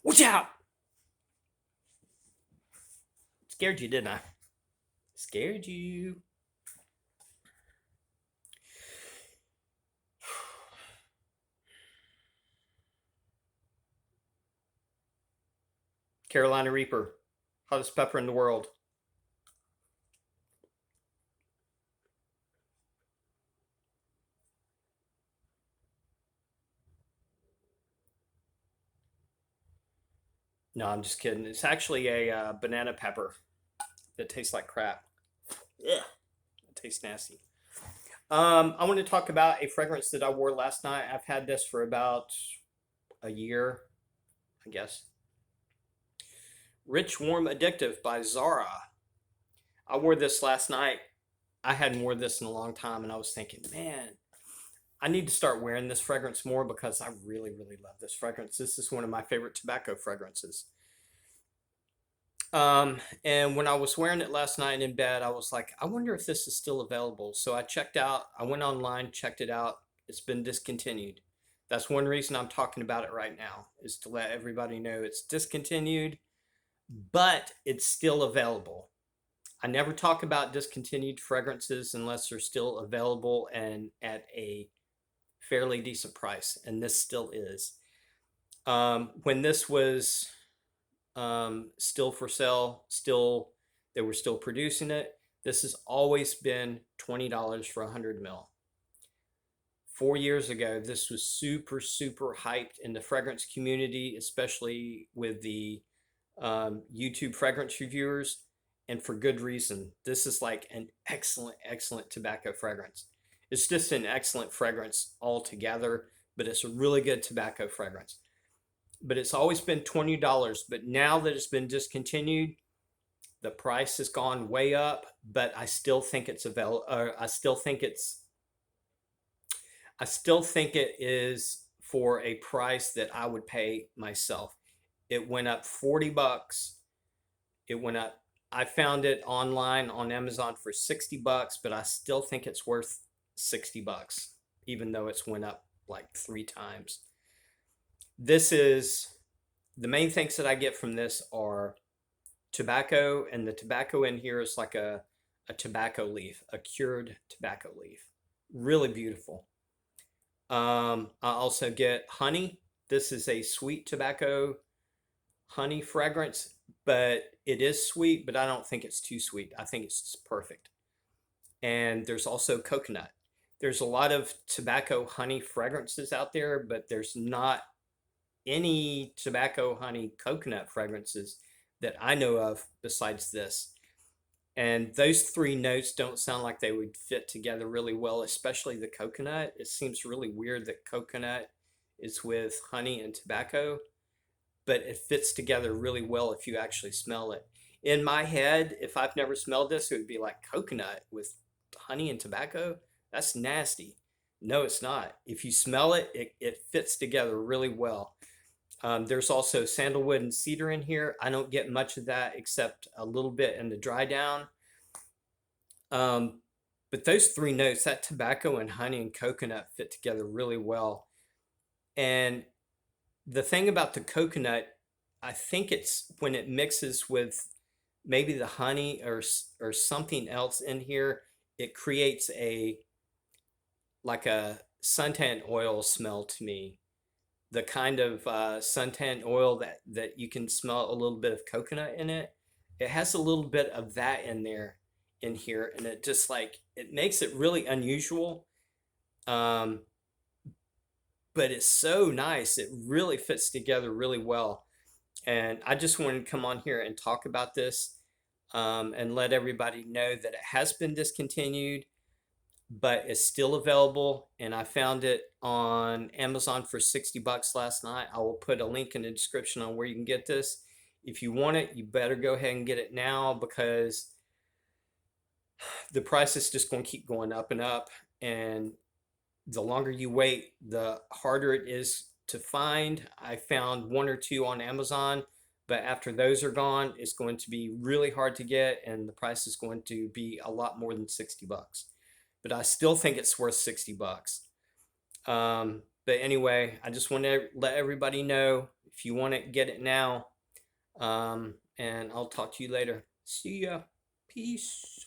Watch out! Scared you, didn't I? Scared you. Carolina Reaper, hottest pepper in the world. No, I'm just kidding. It's actually a banana pepper that tastes like crap. Yeah, it tastes nasty. I want to talk about a fragrance that I wore last night. I've had this for about a year, I guess. Rich Warm Addictive by Zara. I wore this last night. I hadn't worn this in a long time, and I was thinking, man, I need to start wearing this fragrance more because I really, really love this fragrance. This is one of my favorite tobacco fragrances. And when I was wearing it last night in bed, I was like, I wonder if this is still available. So I checked out, I went online, checked it out. It's been discontinued. That's one reason I'm talking about it right now, is to let everybody know it's discontinued, but it's still available. I never talk about discontinued fragrances unless they're still available and at a fairly decent price, and this still is. When this was still for sale, still they were still producing it. This has always been $20 for 100 ml. 4 years ago, this was super, super hyped in the fragrance community, especially with the YouTube fragrance reviewers, and for good reason. This is like an excellent, excellent tobacco fragrance. It's just an excellent fragrance altogether, but it's a really good tobacco fragrance. But it's always been $20. But now that it's been discontinued, the price has gone way up. But I still think it's available. I still think it is for a price that I would pay myself. It went up $40. It went up. I found it online on Amazon for $60, but I still think it's worth $60, even though it's went up like 3 times. This is the main things that I get from this are tobacco, and the tobacco in here is like a tobacco leaf, a cured tobacco leaf. Really beautiful. I also get honey. This is a sweet tobacco honey fragrance, but it is sweet, but I don't think it's too sweet. I think it's just perfect. And there's also coconut. There's a lot of tobacco honey fragrances out there, but there's not any tobacco honey coconut fragrances that I know of besides this. And those three notes don't sound like they would fit together really well, especially the coconut. It seems really weird that coconut is with honey and tobacco, but it fits together really well if you actually smell it. In my head, if I've never smelled this, it would be like coconut with honey and tobacco. That's nasty. No, it's not. If you smell it, it fits together really well. There's also sandalwood and cedar in here. I don't get much of that except a little bit in the dry down. But those three notes, that tobacco and honey and coconut, fit together really well. And the thing about the coconut, I think it's when it mixes with maybe the honey or something else in here, it creates a like a suntan oil smell to me. The kind of suntan oil that you can smell a little bit of coconut in it. It has a little bit of that in there in here, and it just like it makes it really unusual. Um, but it's so nice. It really fits together really well. And I just wanted to come on here and talk about this and let everybody know that it has been discontinued, but it's still available. And I found it on Amazon for $60 last night. I will put a link in the description on where you can get this. If you want it, you better go ahead and get it now because the price is just going to keep going up and up. And the longer you wait, the harder it is to find. I found one or two on Amazon, but after those are gone, it's going to be really hard to get, and the price is going to be a lot more than $60. But I still think it's worth $60. But anyway, I just want to let everybody know If you want it, get it now. And I'll talk to you later. See ya. Peace.